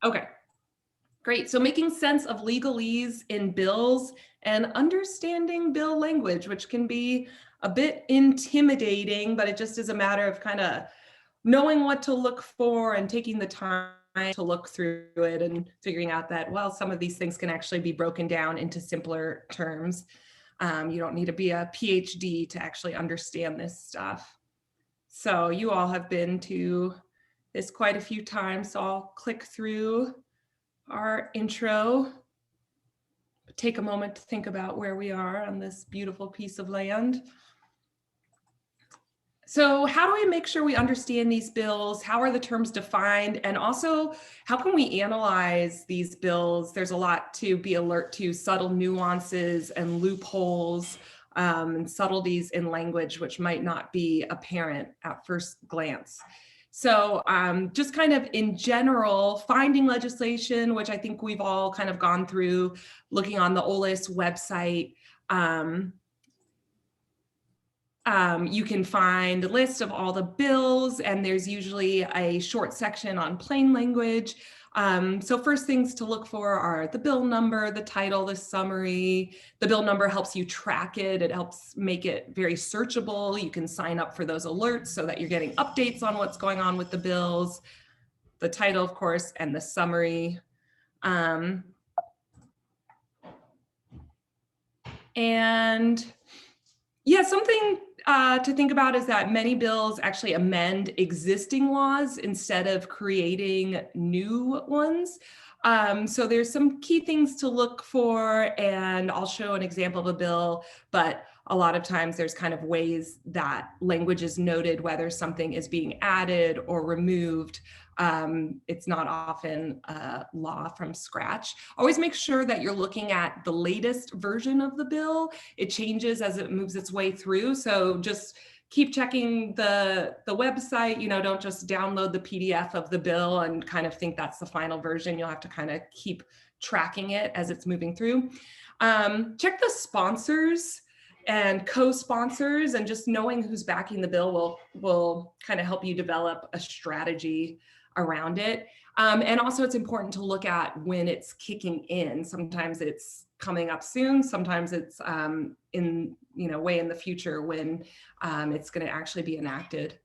Okay, great. So making sense of legalese in bills and understanding bill language, which can be a bit intimidating, but it just is a matter of kind of knowing what to look for and taking the time to look through it and figuring out that, well, some of these things can actually be broken down into simpler terms. You don't need to be a PhD to actually understand this stuff. So you all have been to this quite a few times, so I'll click through our intro. Take a moment to think about where we are on this beautiful piece of land. So how do we make sure we understand these bills? How are the terms defined? And also, how can we analyze these bills? There's a lot to be alert to, subtle nuances and loopholes and subtleties in language, which might not be apparent at first glance. So just kind of in general, finding legislation, which I think we've all kind of gone through, looking on the OLIS website. You can find a list of all the bills, and there's usually a short section on plain language. So first things to look for are the bill number, the title, the summary. The bill number helps you track it. It helps make it very searchable. You can sign up for those alerts so that you're getting updates on what's going on with the bills. The title, of course, and the summary. And yeah, something to think about is that many bills actually amend existing laws instead of creating new ones. So there's some key things to look for, and I'll show an example of a bill, but a lot of times there's kind of ways that language is noted, whether something is being added or removed. It's not often a law from scratch. Always make sure that you're looking at the latest version of the bill. It changes as it moves its way through. So just keep checking the website, don't just download the PDF of the bill and kind of think that's the final version. You'll have to kind of keep tracking it as it's moving through. Check the sponsors and co-sponsors, and just knowing who's backing the bill will kind of help you develop a strategy around it. And also it's important to look at when it's kicking in. Sometimes it's coming up soon. Sometimes it's way in the future when it's going to actually be enacted.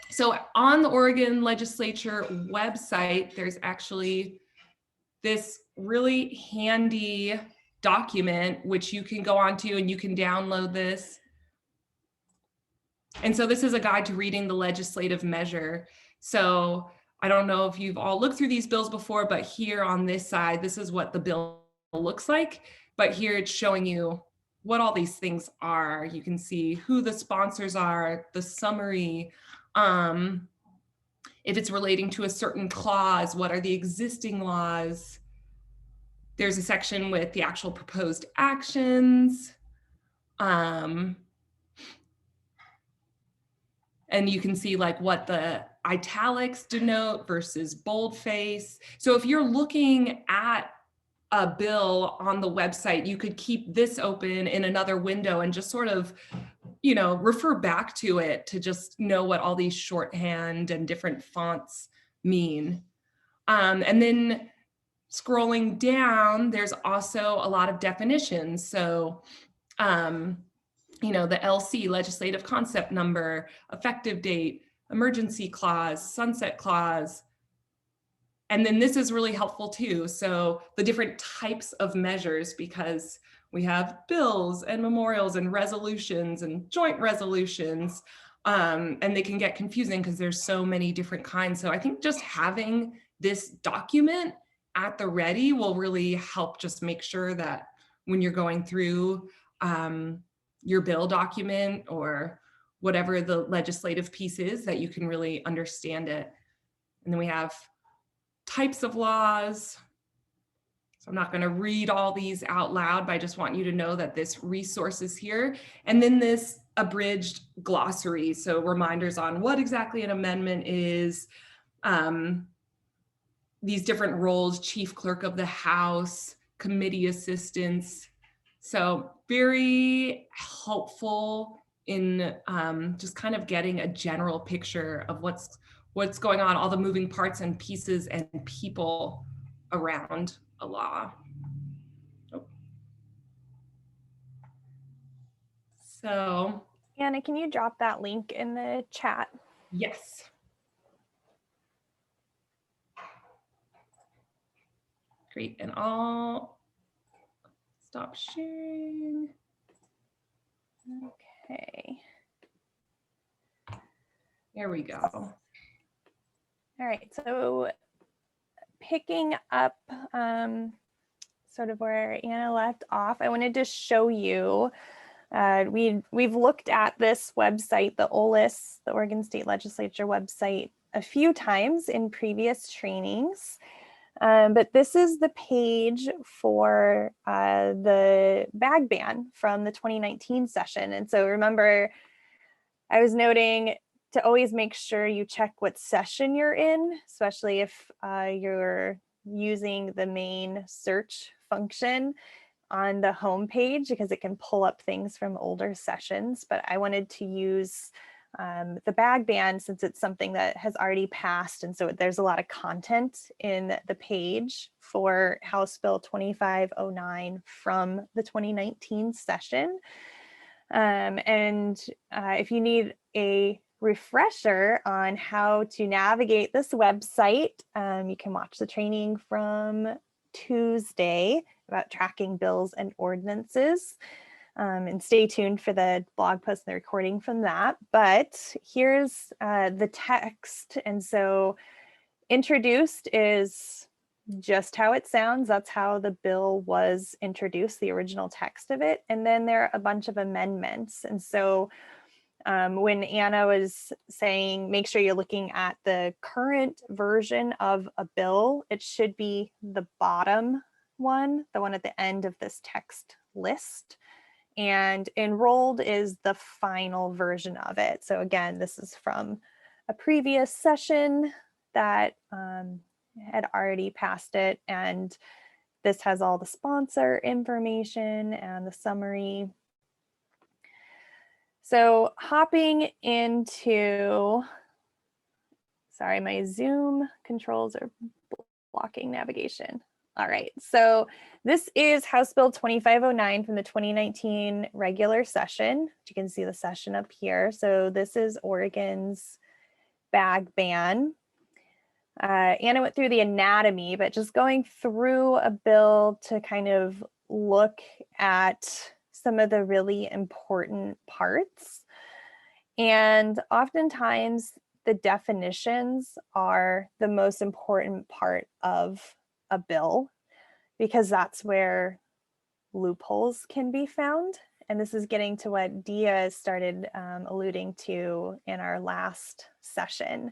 So on the Oregon legislature website, there's actually this really handy document which you can go onto, and you can download this. And so this is a guide to reading the legislative measure. So I don't know if you've all looked through these bills before, but here on this side, this is what the bill looks like. But here it's showing you what all these things are. You can see who the sponsors are, the summary, if it's relating to a certain clause, what are the existing laws. There's a section with the actual proposed actions. And you can see like what the italics denote versus boldface. So if you're looking at a bill on the website, you could keep this open in another window and just sort of, refer back to it to just know what all these shorthand and different fonts mean. And then scrolling down, there's also a lot of definitions. So, the LC, legislative concept number, effective date, emergency clause, sunset clause. And then this is really helpful too. So the different types of measures, because we have bills and memorials and resolutions and joint resolutions, and they can get confusing because there's so many different kinds. So I think just having this document at the ready will really help just make sure that when you're going through your bill document or whatever the legislative piece is, that you can really understand it. And then we have types of laws. So I'm not going to read all these out loud, but I just want you to know that this resource is here. And then this abridged glossary. So reminders on what exactly an amendment is, these different roles, chief clerk of the House, committee assistants. So very helpful in just kind of getting a general picture of what's going on, all the moving parts and pieces and people around a law. Oh. So, Anna, can you drop that link in the chat? yes. Great, and I'll stop sharing. Okay. There we go. All right, so picking up sort of where Anna left off, I wanted to show you, we've looked at this website, the OLIS, the Oregon State Legislature website, a few times in previous trainings. But this is the page for the bag ban from the 2019 session. And so remember, I was noting to always make sure you check what session you're in, especially if you're using the main search function on the home page, because it can pull up things from older sessions. But I wanted to use the bag ban since it's something that has already passed. And so there's a lot of content in the page for House Bill 2509 from the 2019 session. If you need a refresher on how to navigate this website, you can watch the training from Tuesday about tracking bills and ordinances. And stay tuned for the blog post and the recording from that. But here's the text. And so introduced is just how it sounds. That's how the bill was introduced, the original text of it. And then there are a bunch of amendments. And so when Anna was saying, make sure you're looking at the current version of a bill, it should be the bottom one, the one at the end of this text list. And enrolled is the final version of it. So again, this is from a previous session that had already passed it. And this has all the sponsor information and the summary. So hopping into, sorry, my Zoom controls are blocking navigation. All right, so this is House Bill 2509 from the 2019 regular session. You can see the session up here. So this is Oregon's bag ban. Anna went through the anatomy, but just going through a bill to kind of look at some of the really important parts. And oftentimes the definitions are the most important part of a bill, because that's where loopholes can be found. And this is getting to what Dia started alluding to in our last session.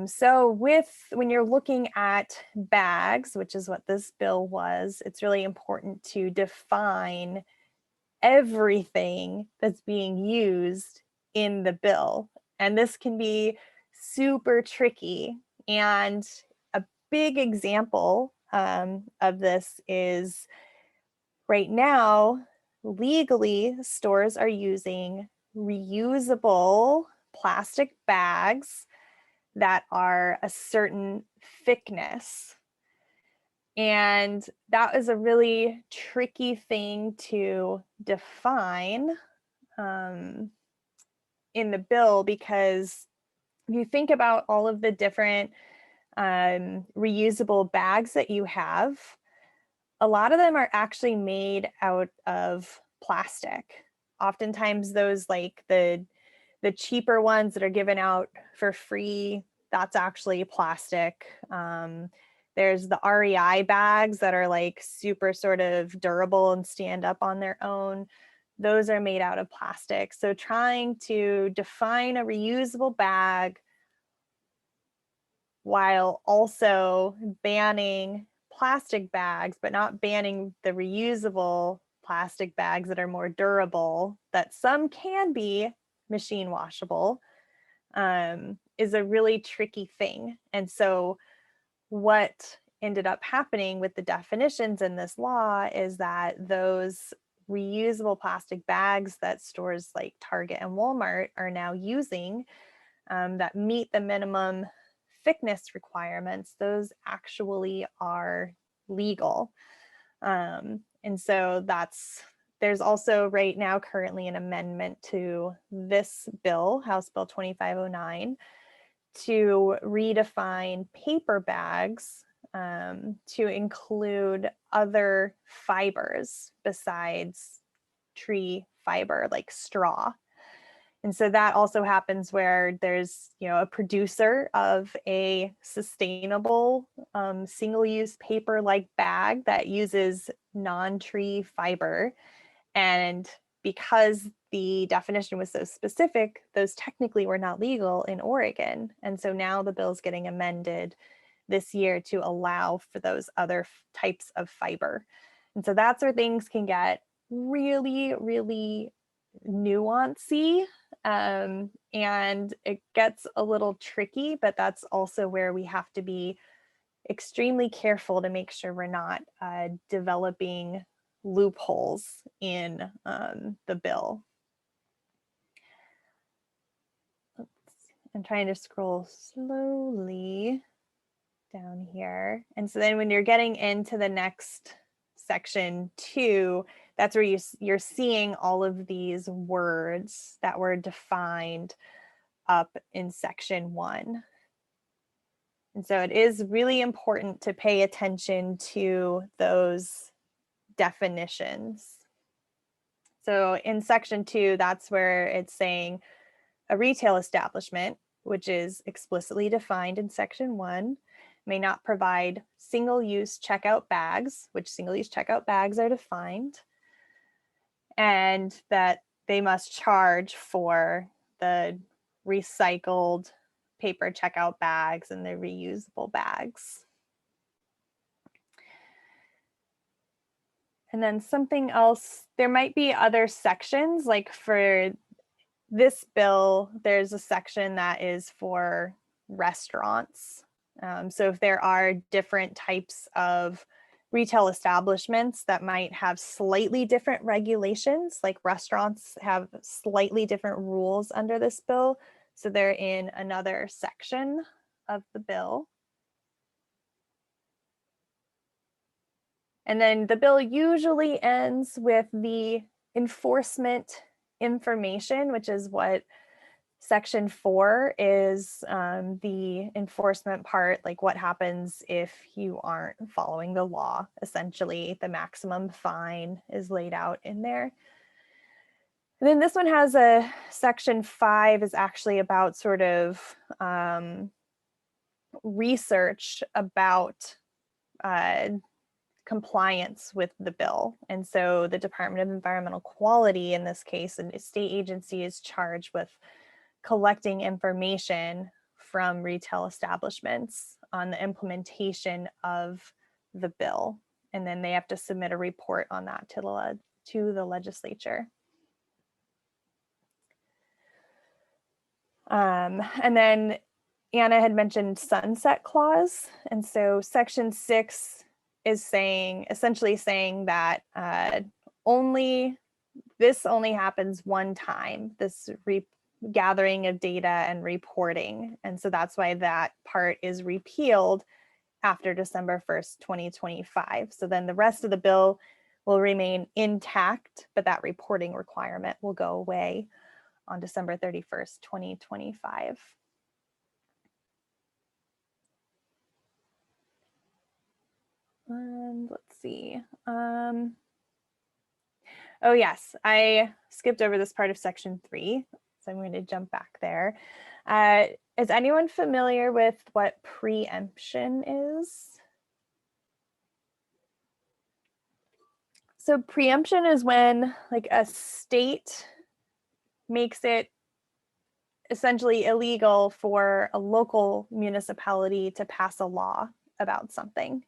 So when you're looking at bags, which is what this bill was, it's really important to define everything that's being used in the bill. And this can be super tricky. And a big example of this is right now, legally, stores are using reusable plastic bags that are a certain thickness. And that is a really tricky thing to define in the bill, because if you think about all of the different reusable bags that you have, a lot of them are actually made out of plastic. Oftentimes those, like the cheaper ones that are given out for free, that's actually plastic. There's the REI bags that are like super sort of durable and stand up on their own. Those are made out of plastic. So trying to define a reusable bag while also banning plastic bags, but not banning the reusable plastic bags that are more durable, that some can be machine washable, is a really tricky thing. And so what ended up happening with the definitions in this law is that those reusable plastic bags that stores like Target and Walmart are now using that meet the minimum thickness requirements, those actually are legal. And so there's also right now currently an amendment to this bill, House Bill 2509, to redefine paper bags to include other fibers besides tree fiber, like straw. And so that also happens where there's, a producer of a sustainable single-use paper-like bag that uses non-tree fiber. And because the definition was so specific, those technically were not legal in Oregon. And so now the bill is getting amended this year to allow for those other types of fiber. And so that's where things can get really, really nuancy. And it gets a little tricky, but that's also where we have to be extremely careful to make sure we're not developing loopholes in the bill. I'm trying to scroll slowly down here. And so then when you're getting into the next section 2, that's where you're seeing all of these words that were defined up in section 1. And so it is really important to pay attention to those definitions. So in section 2, that's where it's saying a retail establishment, which is explicitly defined in section 1, may not provide single-use checkout bags, which single-use checkout bags are defined, and that they must charge for the recycled paper checkout bags and the reusable bags. And then something else, there might be other sections, like for this bill, there's a section that is for restaurants. So if there are different types of retail establishments that might have slightly different regulations, like restaurants have slightly different rules under this bill, so they're in another section of the bill. And then the bill usually ends with the enforcement information, which is what section 4 is, the enforcement part, like what happens if you aren't following the law. Essentially, the maximum fine is laid out in there. And then this one has a section 5 is actually about sort of research about compliance with the bill. And so the Department of Environmental Quality, in this case, a state agency, is charged with collecting information from retail establishments on the implementation of the bill. And then they have to submit a report on that to the legislature. And then Anna had mentioned sunset clause. And so section 6 is essentially saying that this only happens one time, this gathering of data and reporting. And so that's why that part is repealed after December 1st, 2025. So then the rest of the bill will remain intact, but that reporting requirement will go away on December 31st, 2025. And let's see. Oh yes, I skipped over this part of section 3, so I'm going to jump back there. Is anyone familiar with what preemption is? So preemption is when like a state makes it essentially illegal for a local municipality to pass a law about something.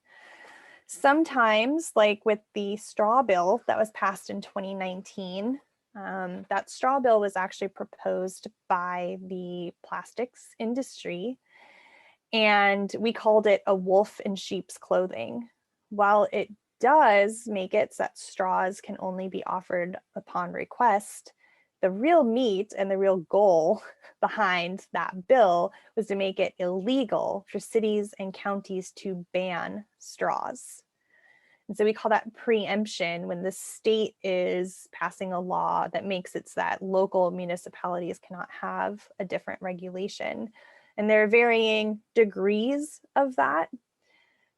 Sometimes, like with the straw bill that was passed in 2019, that straw bill was actually proposed by the plastics industry, and we called it a wolf in sheep's clothing. While it does make it so that straws can only be offered upon request, the real meat and the real goal behind that bill was to make it illegal for cities and counties to ban straws. And so we call that preemption, when the state is passing a law that makes it so that local municipalities cannot have a different regulation. And there are varying degrees of that.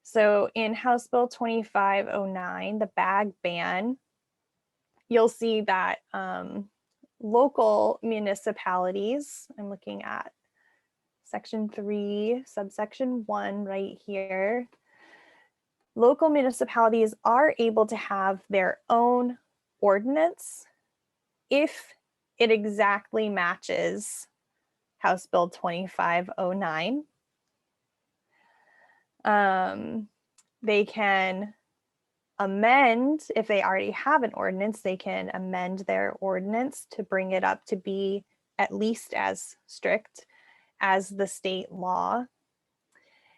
So in House Bill 2509, the bag ban, you'll see that local municipalities, I'm looking at section 3, subsection 1 right here. Local municipalities are able to have their own ordinance if it exactly matches House Bill 2509. They can amend, if they already have an ordinance, they can amend their ordinance to bring it up to be at least as strict as the state law.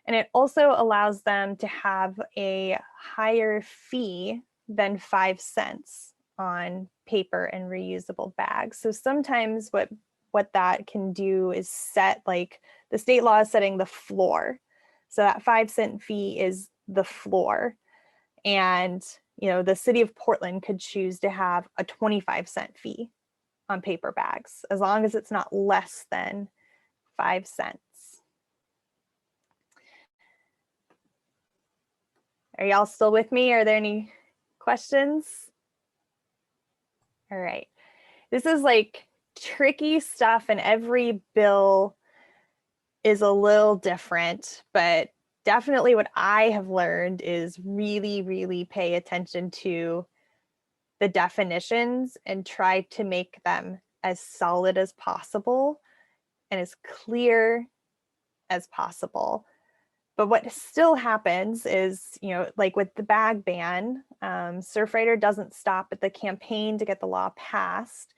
And it also allows them to have a higher fee than 5 cents on paper and reusable bags. So sometimes what that can do is set, like the state law is setting the floor. So that 5 cent fee is the floor. And, you know, the city of Portland could choose to have a 25-cent fee on paper bags, as long as it's not less than 5 cents. Are y'all still with me? Are there any questions? All right. This is like tricky stuff, and every bill is a little different, but definitely what I have learned is really, really pay attention to the definitions and try to make them as solid as possible and as clear as possible. But what still happens is, you know, like with the bag ban, Surfrider doesn't stop at the campaign to get the law passed.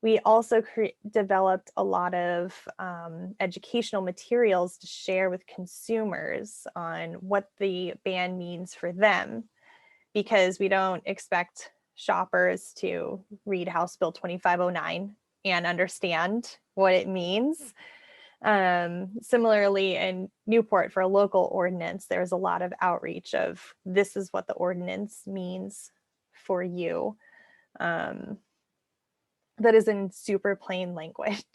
We also developed a lot of educational materials to share with consumers on what the ban means for them, because we don't expect shoppers to read House Bill 2509 and understand what it means. Similarly, in Newport, for a local ordinance, there's a lot of outreach of this is what the ordinance means for you. That is in super plain language.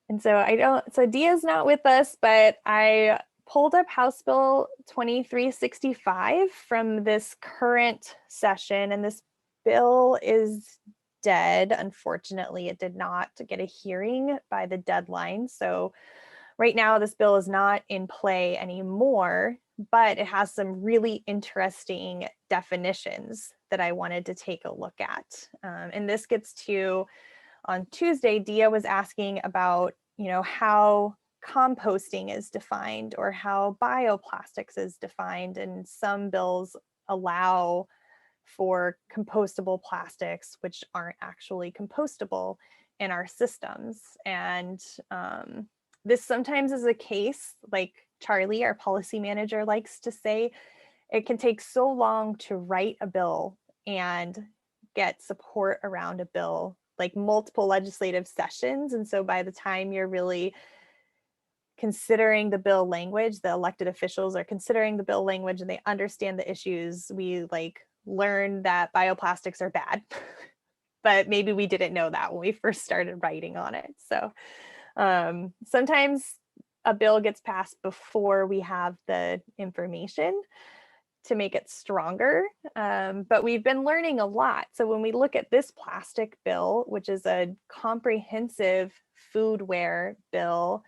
And so Dia's not with us, but I pulled up House Bill 2365 from this current session, and this bill is dead. Unfortunately, it did not get a hearing by the deadline. So right now, this bill is not in play anymore, but it has some really interesting definitions that I wanted to take a look at. And this gets to, on Tuesday, Dia was asking about, you know, how composting is defined or how bioplastics is defined. And some bills allow for compostable plastics, which aren't actually compostable in our systems. And this sometimes is a case, like Charlie, our policy manager, likes to say, it can take so long to write a bill and get support around a bill, like multiple legislative sessions. And so by the time you're really considering the bill language, the elected officials are considering the bill language and they understand the issues, we like learn that bioplastics are bad, but maybe we didn't know that when we first started writing on it. So sometimes a bill gets passed before we have the information to make it stronger, but we've been learning a lot. So when we look at this plastic bill, which is a comprehensive foodware bill,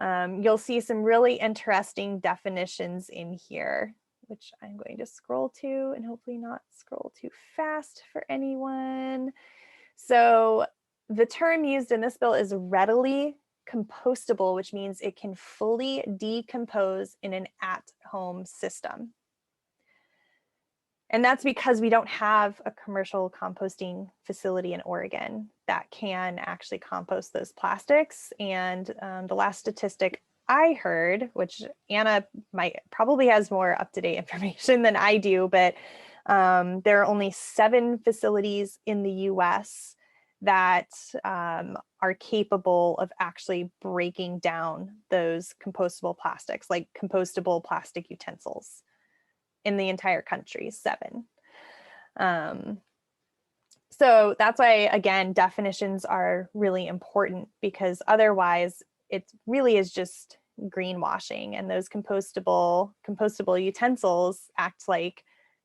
you'll see some really interesting definitions in here, which I'm going to scroll to and hopefully not scroll too fast for anyone. So the term used in this bill is readily compostable, which means it can fully decompose in an at-home system. And that's because we don't have a commercial composting facility in Oregon that can actually compost those plastics. And the last statistic I heard, which Anna probably has more up-to-date information than I do, but There are only 7 facilities in the US that are capable of actually breaking down those compostable plastics, like compostable plastic utensils in the entire country, 7. So that's why, again, definitions are really important, because otherwise it really is just greenwashing, and those compostable utensils act like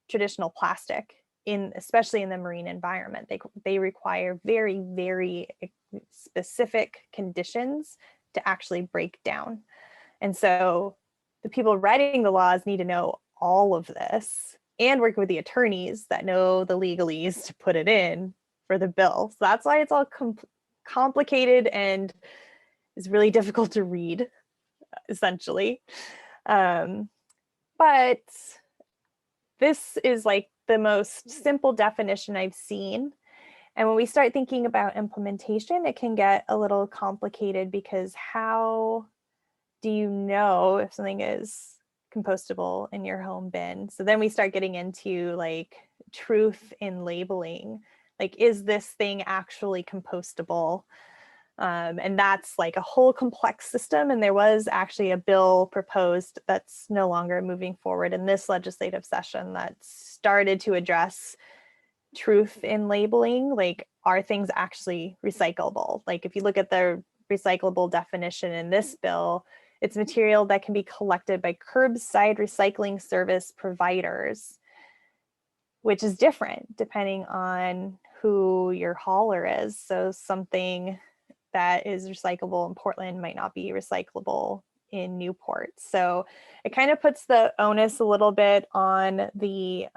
traditional plastic, especially in the marine environment. They require very, very specific conditions to actually break down. And so the people writing the laws need to know all of this and work with the attorneys that know the legalese to put it in for the bill. So that's why it's all complicated and is really difficult to read, essentially. But this is like the most simple definition I've seen. And when we start thinking about implementation, it can get a little complicated, because how do you know if something is compostable in your home bin? So then we start getting into like truth in labeling. Like, is this thing actually compostable? And that's like a whole complex system. And there was actually a bill proposed that's no longer moving forward in this legislative session that started to address truth in labeling. Like, are things actually recyclable? Like, if you look at the recyclable definition in this bill, it's material that can be collected by curbside recycling service providers, which is different depending on who your hauler is. So something that is recyclable in Portland might not be recyclable in Newport. So it kind of puts the onus a little bit on the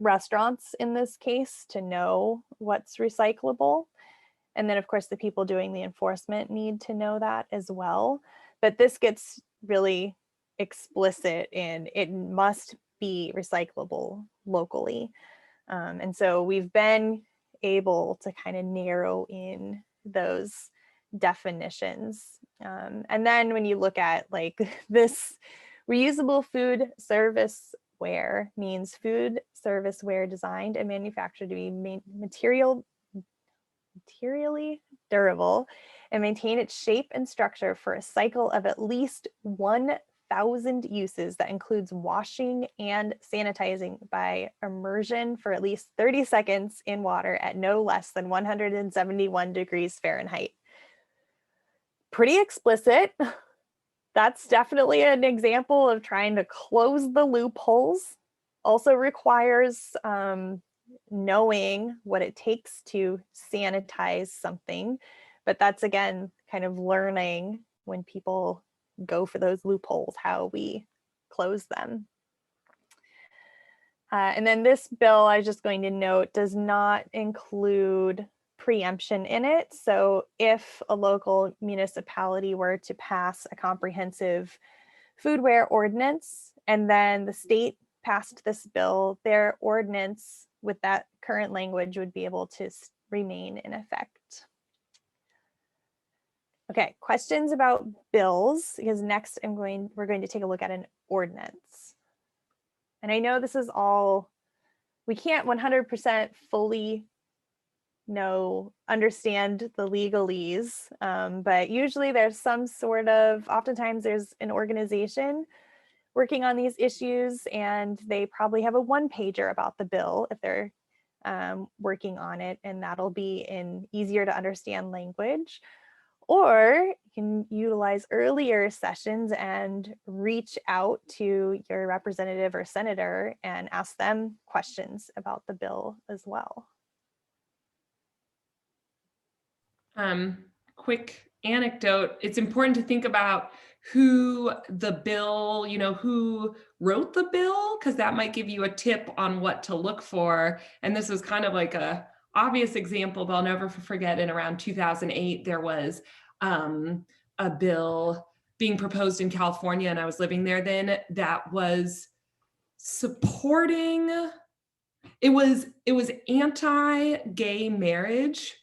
restaurants in this case to know what's recyclable. And then, of course, the people doing the enforcement need to know that as well. But this gets really explicit, and it must be recyclable locally. And so we've been able to kind of narrow in those definitions. And then when you look at like this, reusable food service ware means food service ware designed and manufactured to be materially durable and maintain its shape and structure for a cycle of at least 1,000 uses that includes washing and sanitizing by immersion for at least 30 seconds in water at no less than 171 degrees Fahrenheit. Pretty explicit. That's definitely an example of trying to close the loopholes. Also requires knowing what it takes to sanitize something. But that's, again, kind of learning when people go for those loopholes, how we close them. And then this bill, I was just going to note, does not include preemption in it. So if a local municipality were to pass a comprehensive foodware ordinance, and then the state passed this bill, their ordinance with that current language would be able to remain in effect. Okay, questions about bills, because next we're going to take a look at an ordinance. And I know this is all, we can't 100% fully understand the legalese, but usually there's some sort of, oftentimes there's an organization working on these issues, and they probably have a one-pager about the bill if they're working on it, and that'll be in easier to understand language. Or you can utilize earlier sessions and reach out to your representative or senator and ask them questions about the bill as well. Quick anecdote, it's important to think about who the bill, who wrote the bill, because that might give you a tip on what to look for. And this was kind of like a obvious example, but I'll never forget, in around 2008, there was a bill being proposed in California, and I was living there then, that was supporting, it was anti-gay marriage,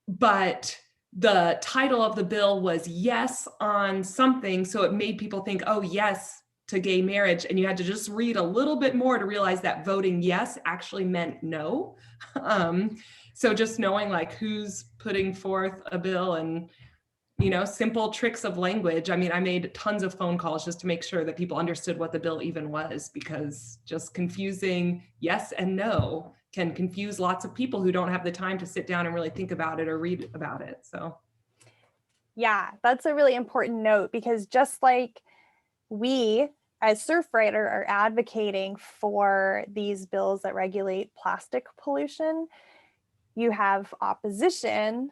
but the title of the bill was yes on something. So it made people think, oh, yes to gay marriage, and you had to just read a little bit more to realize that voting yes actually meant no. So just knowing like who's putting forth a bill and, you know, simple tricks of language. I mean, I made tons of phone calls just to make sure that people understood what the bill even was, because just confusing yes and no can confuse lots of people who don't have the time to sit down and really think about it or read about it. So yeah, that's a really important note, because just like we as Surfrider are advocating for these bills that regulate plastic pollution, you have opposition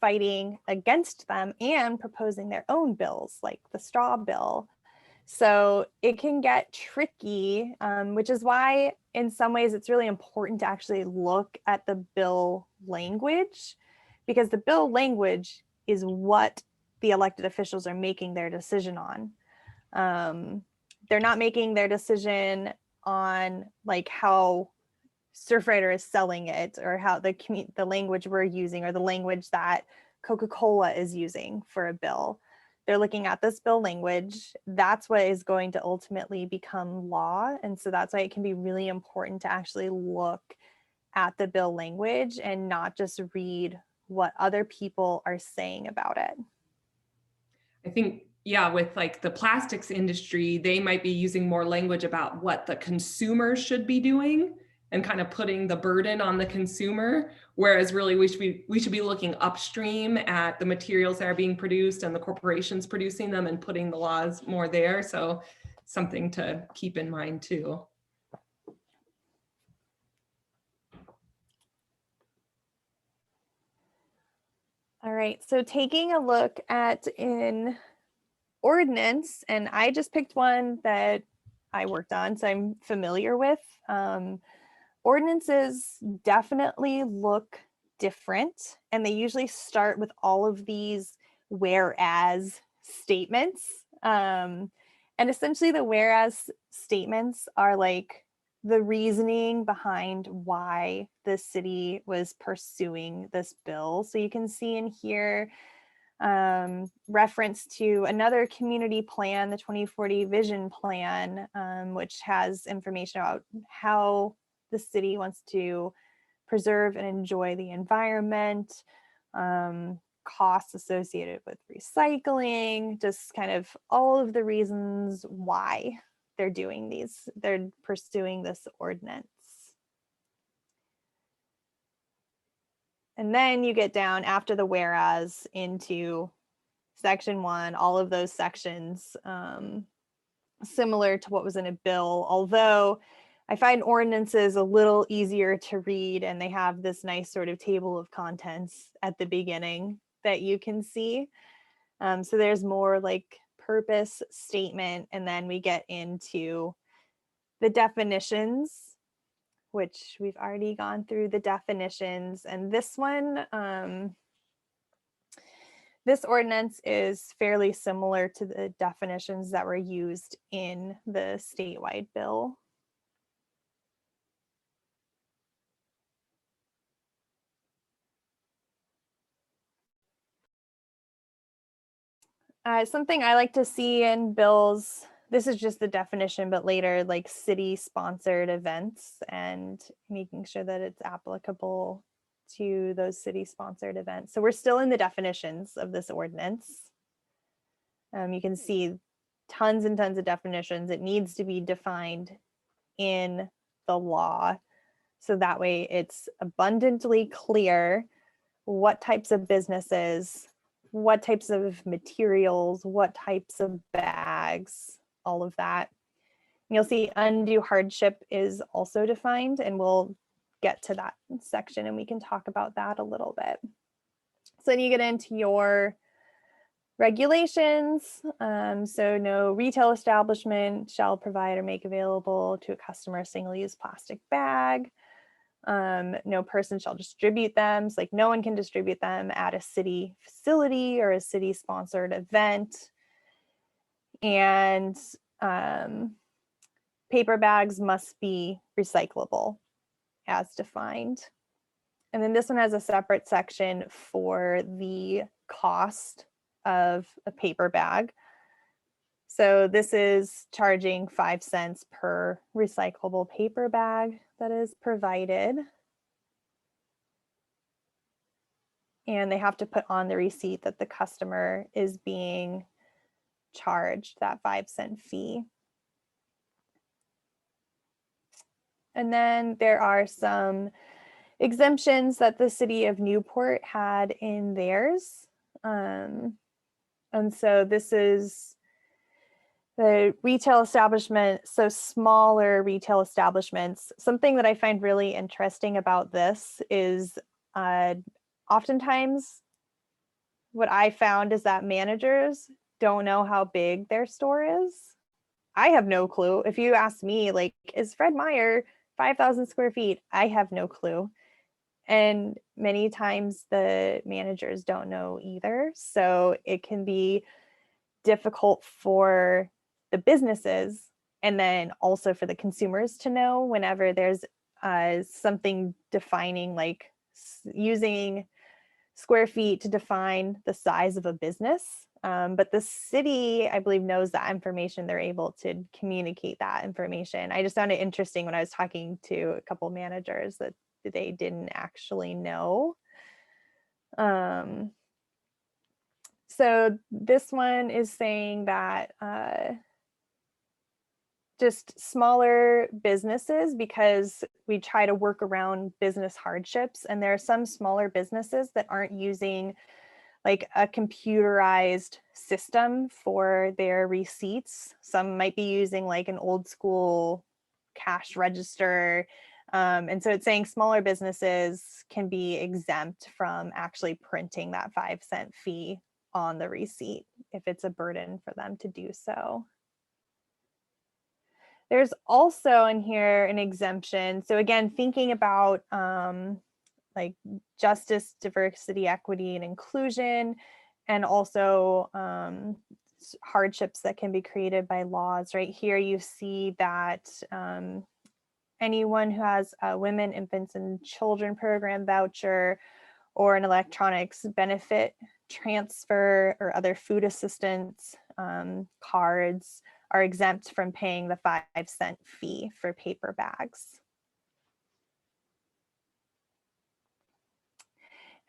fighting against them and proposing their own bills, like the straw bill. So it can get tricky, which is why in some ways it's really important to actually look at the bill language, because the bill language is what the elected officials are making their decision on. They're not making their decision on like how Surfrider is selling it, or how the language we're using, or the language that Coca-Cola is using for a bill. They're looking at this bill language. That's what is going to ultimately become law. And so that's why it can be really important to actually look at the bill language and not just read what other people are saying about it. I think, yeah, with like the plastics industry, they might be using more language about what the consumer should be doing and kind of putting the burden on the consumer. Whereas really we should be looking upstream at the materials that are being produced and the corporations producing them and putting the laws more there. So something to keep in mind too. All right, so taking a look at an ordinance, and I just picked one that I worked on, so I'm familiar with. Ordinances definitely look different, and they usually start with all of these whereas statements. And essentially the whereas statements are like the reasoning behind why the city was pursuing this bill. So you can see in here reference to another community plan, the 2040 vision plan, which has information about how the city wants to preserve and enjoy the environment, costs associated with recycling, just kind of all of the reasons why they're pursuing this ordinance. And then you get down after the whereas into section 1, all of those sections, similar to what was in a bill, although I find ordinances a little easier to read, and they have this nice sort of table of contents at the beginning that you can see. So there's more like purpose statement, and then we get into the definitions, which we've already gone through the definitions. And this one, this ordinance is fairly similar to the definitions that were used in the statewide bill. Something I like to see in bills, this is just the definition, but later, like city-sponsored events, and making sure that it's applicable to those city-sponsored events. So we're still in the definitions of this ordinance. You can see tons and tons of definitions. It needs to be defined in the law, so that way it's abundantly clear what types of businesses, what types of materials, what types of bags, all of that. And you'll see undue hardship is also defined, and we'll get to that section and we can talk about that a little bit. So then you get into your regulations. So no retail establishment shall provide or make available to a customer a single-use plastic bag. No person shall distribute them. So like no one can distribute them at a city facility or a city sponsored event. And paper bags must be recyclable as defined. And then this one has a separate section for the cost of a paper bag. So this is charging 5 cents per recyclable paper bag that is provided. And they have to put on the receipt that the customer is being charged that 5 cent fee. And then there are some exemptions that the city of Newport had in theirs. And so this is the retail establishment, so smaller retail establishments. Something that I find really interesting about this is oftentimes what I found is that managers don't know how big their store is. I have no clue. If you ask me, like, is Fred Meyer 5,000 square feet? I have no clue. And many times the managers don't know either. So it can be difficult for the businesses and then also for the consumers to know whenever there's something defining, like using square feet to define the size of a business. But the city, I believe, knows that information. They're able to communicate that information. I just found it interesting when I was talking to a couple managers that they didn't actually know. So this one is saying that just smaller businesses, because we try to work around business hardships, and there are some smaller businesses that aren't using like a computerized system for their receipts. Some might be using like an old school cash register. And so it's saying smaller businesses can be exempt from actually printing that 5 cent fee on the receipt if it's a burden for them to do so. There's also in here an exemption. So again, thinking about like justice, diversity, equity, and inclusion, and also hardships that can be created by laws. Right here, you see that anyone who has a women, infants, and children program voucher or an electronics benefit transfer or other food assistance cards are exempt from paying the 5 cent fee for paper bags.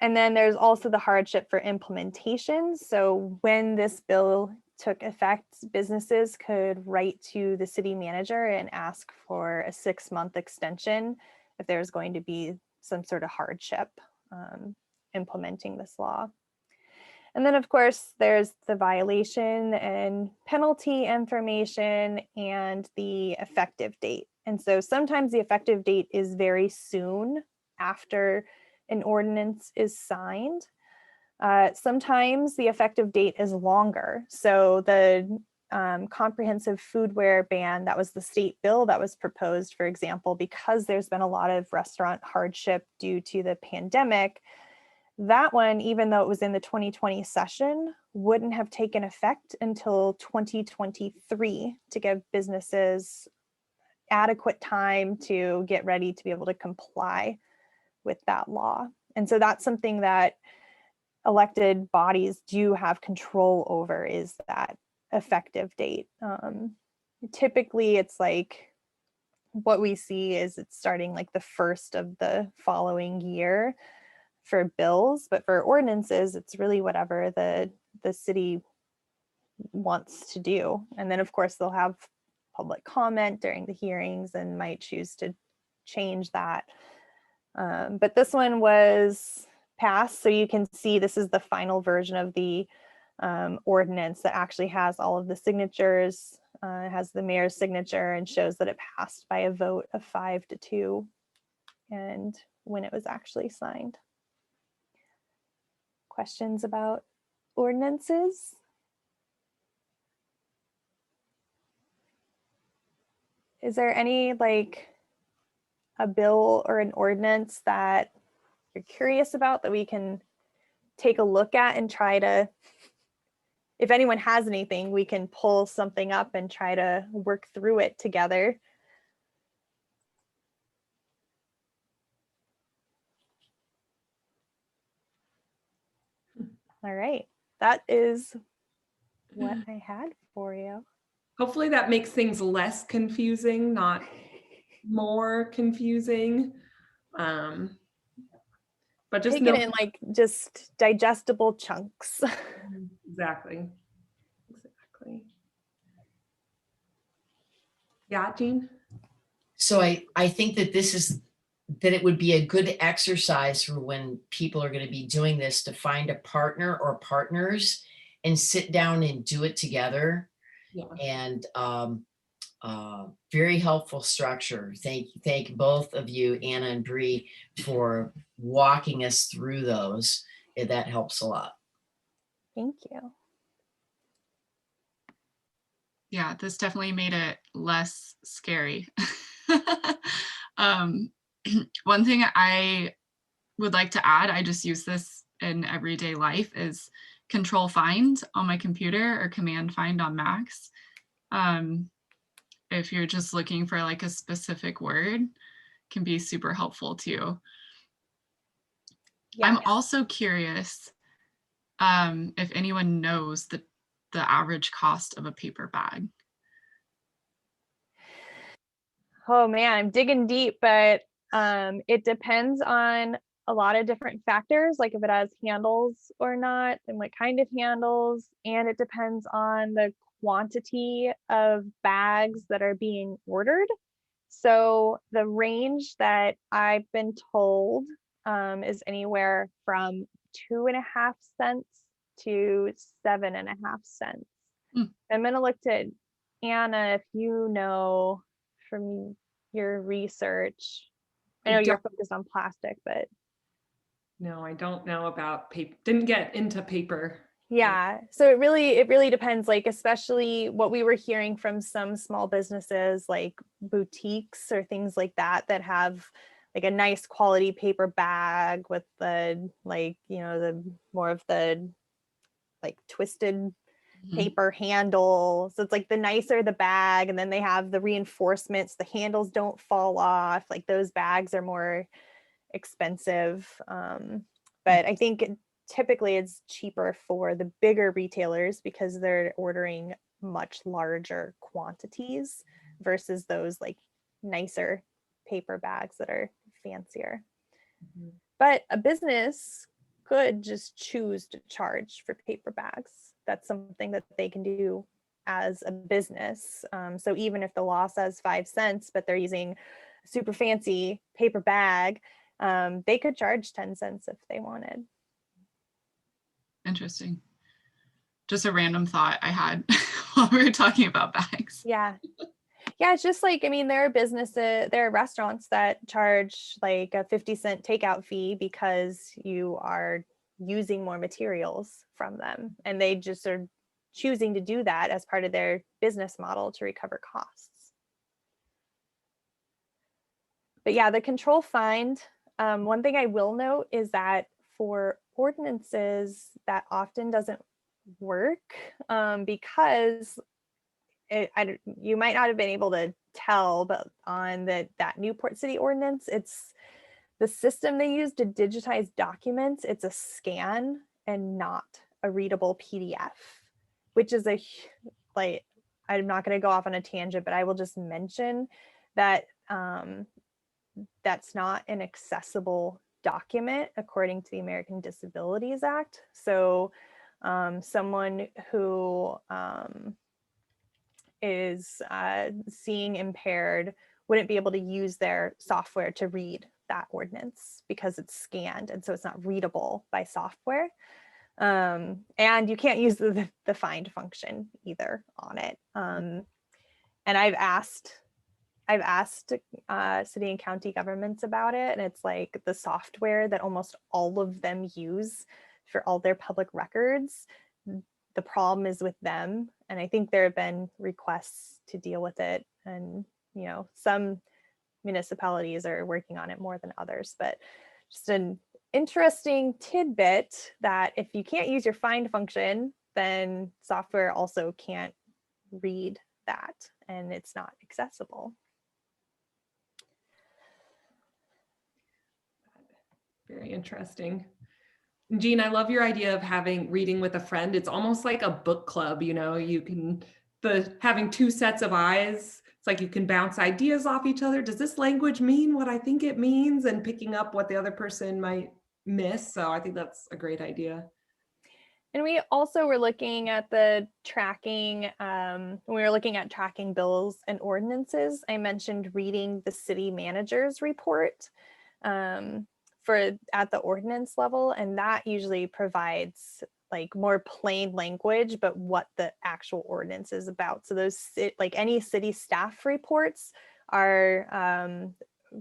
And then there's also the hardship for implementation. So when this bill took effect, businesses could write to the city manager and ask for a 6-month extension if there's going to be some sort of hardship implementing this law. And then of course, there's the violation and penalty information and the effective date. And so sometimes the effective date is very soon after an ordinance is signed. Sometimes the effective date is longer. So the comprehensive foodware ban, that was the state bill that was proposed, for example, because there's been a lot of restaurant hardship due to the pandemic. That one, even though it was in the 2020 session, wouldn't have taken effect until 2023 to give businesses adequate time to get ready to be able to comply with that law. And so that's something that elected bodies do have control over, is that effective date. Typically it's like, what we see is it's starting like the first of the following year for bills, but for ordinances, it's really whatever the city wants to do. And then of course they'll have public comment during the hearings and might choose to change that. But this one was passed, so you can see this is the final version of the ordinance that actually has all of the signatures, has the mayor's signature, and shows that it passed by a vote of 5-2 and when it was actually signed. Questions about ordinances? Is there any like a bill or an ordinance that you're curious about that we can take a look at and try to, if anyone has anything, we can pull something up and try to work through it together? All right, that is what I had for you. Hopefully that makes things less confusing, not more confusing. Um, but just Take it know in like just digestible chunks. exactly. Exactly. Yeah, Jean? So I think that that it would be a good exercise for when people are going to be doing this to find a partner or partners and sit down and do it together. Yeah. And very helpful structure. Thank both of you, Anna and Bree, for walking us through those. That helps a lot. Thank you. Yeah, this definitely made it less scary. One thing I would like to add, I just use this in everyday life, is control find on my computer or command find on Macs. If you're just looking for like a specific word, can be super helpful too. Yes. I'm also curious if anyone knows the average cost of a paper bag. Oh man, I'm digging deep, but it depends on a lot of different factors, like if it has handles or not, and what kind of handles, and it depends on the quantity of bags that are being ordered. So the range that I've been told is anywhere from 2.5 cents to 7.5 cents. Hmm. I'm gonna look to Anna if you know from your research. I know you're focused on plastic, but No, I don't know about paper. Didn't get into paper. yeah, so it really depends, like especially what we were hearing from some small businesses like boutiques or things like that that have like a nice quality paper bag with the like, you know, the more of the like twisted paper handle. So it's like the nicer the bag, and then they have the reinforcements, the handles don't fall off. Like those bags are more expensive. But I think typically it's cheaper for the bigger retailers because they're ordering much larger quantities versus those like nicer paper bags that are fancier. Mhm. But a business could just choose to charge for paper bags. That's something that they can do as a business. So even if the law says 5 cents, but they're using a super fancy paper bag, they could charge 10 cents if they wanted. Interesting. Just a random thought I had while we were talking about bags. Yeah. Yeah, it's just like, I mean, there are businesses, there are restaurants that charge like a 50-cent takeout fee because you are using more materials from them. And they just are choosing to do that as part of their business model to recover costs. But yeah, the control find, one thing I will note is that for ordinances, that often doesn't work because you might not have been able to tell, but on that Newport City ordinance, it's the system they use to digitize documents. It's a scan and not a readable PDF, which is like, I'm not going to go off on a tangent, but I will just mention that that's not an accessible document according to the American Disabilities Act. So someone who is seeing impaired wouldn't be able to use their software to read that ordinance because it's scanned, and so it's not readable by software. And you can't use the find function either on it. And I've asked city and county governments about it, and it's like the software that almost all of them use for all their public records, the problem is with them. And I think there have been requests to deal with it, and you know, some municipalities are working on it more than others. But just an interesting tidbit that if you can't use your find function, then software also can't read that, and it's not accessible. Very interesting. Jean, I love your idea of having reading with a friend. It's almost like a book club, you know, you can the having two sets of eyes. It's like you can bounce ideas off each other. Does this language mean what I think it means? And picking up what the other person might miss. So I think that's a great idea. And we also were looking at the tracking, we were looking at tracking bills and ordinances. I mentioned reading the city manager's report at the ordinance level, and that usually provides like more plain language, but what the actual ordinance is about. So those, like any city staff reports are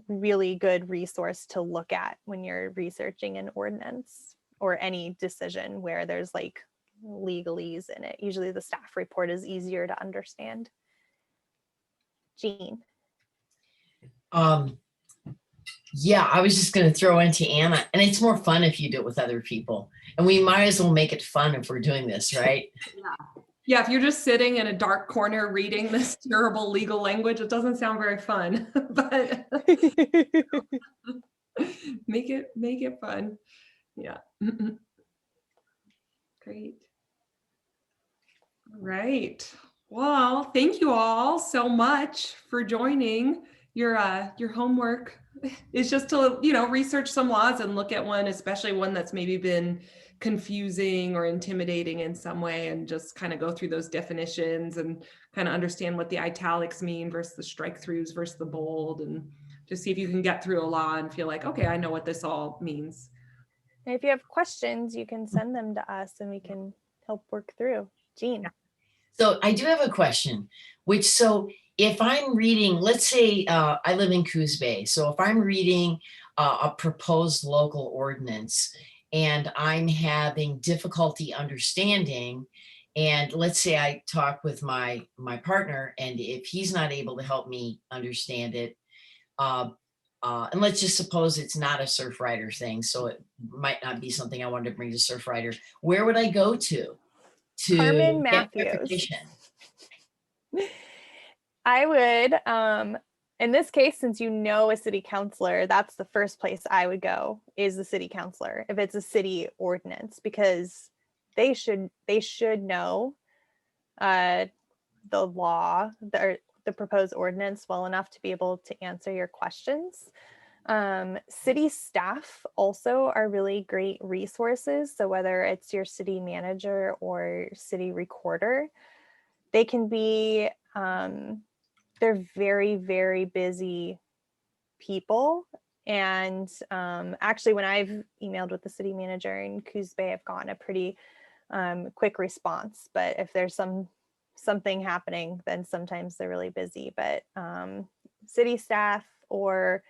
really good resource to look at when you're researching an ordinance or any decision where there's like legalese in it. Usually the staff report is easier to understand. Jean. Yeah, I was just going to throw into Anna, and it's more fun if you do it with other people. And we might as well make it fun if we're doing this, right? Yeah, if you're just sitting in a dark corner reading this terrible legal language, it doesn't sound very fun, but make it fun. Yeah. Great. All right. Well, thank you all so much for joining. Your homework is just to, research some laws and look at one, especially one that's maybe been confusing or intimidating in some way, and just kind of go through those definitions and kind of understand what the italics mean versus the strike throughs versus the bold, and just see if you can get through a law and feel like, okay, I know what this all means. And if you have questions, you can send them to us and we can help work through. Jean. So I do have a question, so if I'm reading, let's say I live in Coos Bay. So if I'm reading a proposed local ordinance and I'm having difficulty understanding, and let's say I talk with my partner, and if he's not able to help me understand it, and let's just suppose it's not a Surfrider thing, so it might not be something I wanted to bring to Surfrider, where would I go to Carmen get Matthews. clarification? I would, in this case, since you know a city councilor, that's the first place I would go, is the city councilor if it's a city ordinance, because they should know the law, the proposed ordinance well enough to be able to answer your questions. City staff also are really great resources. So whether it's your city manager or city recorder, they can be, they're very, very busy people. And actually, when I've emailed with the city manager in Coos Bay, I've gotten a pretty quick response. But if there's something happening, then sometimes they're really busy. But city staff or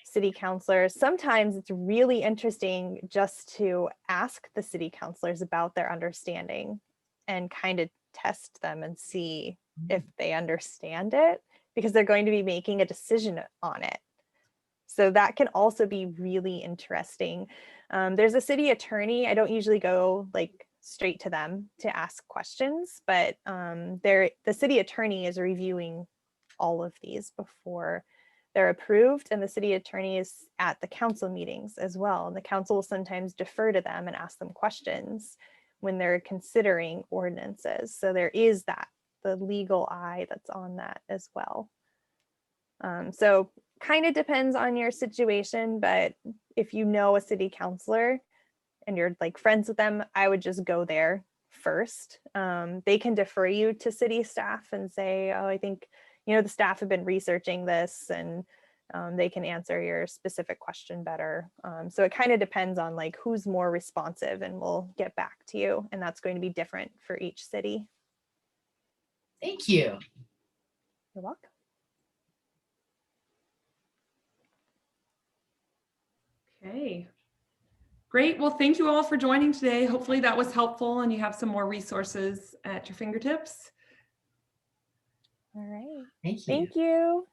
city councilors, sometimes it's really interesting just to ask the city councilors about their understanding and kind of test them and see if they understand it, because they're going to be making a decision on it. So that can also be really interesting. There's a city attorney. I don't usually go like straight to them to ask questions, but the city attorney is reviewing all of these before they're approved, and the city attorney is at the council meetings as well. And the council will sometimes defer to them and ask them questions when they're considering ordinances. So there is the legal eye that's on that as well. So kind of depends on your situation, but if you know a city councilor and you're like friends with them, I would just go there first. They can defer you to city staff and say, oh, I think, the staff have been researching this, and they can answer your specific question better. So it kind of depends on like who's more responsive, and we'll get back to you. And that's going to be different for each city. Thank you. You're welcome. Okay. Great. Well, thank you all for joining today. Hopefully that was helpful and you have some more resources at your fingertips. All right. Thank you. Thank you.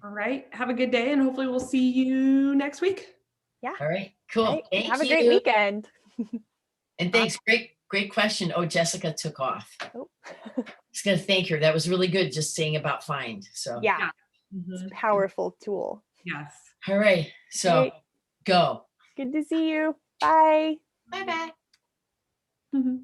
All right. Have a good day, and hopefully we'll see you next week. Yeah. All right, cool. Right. Thank Have a you. great weekend. And thanks. Great question. Oh, Jessica took off. Oh. Just gonna thank her. That was really good, just saying about find. So Yeah. It's a powerful tool. Yes. all right. So Great. go. Good to see you. Bye. Bye-bye. Mhm.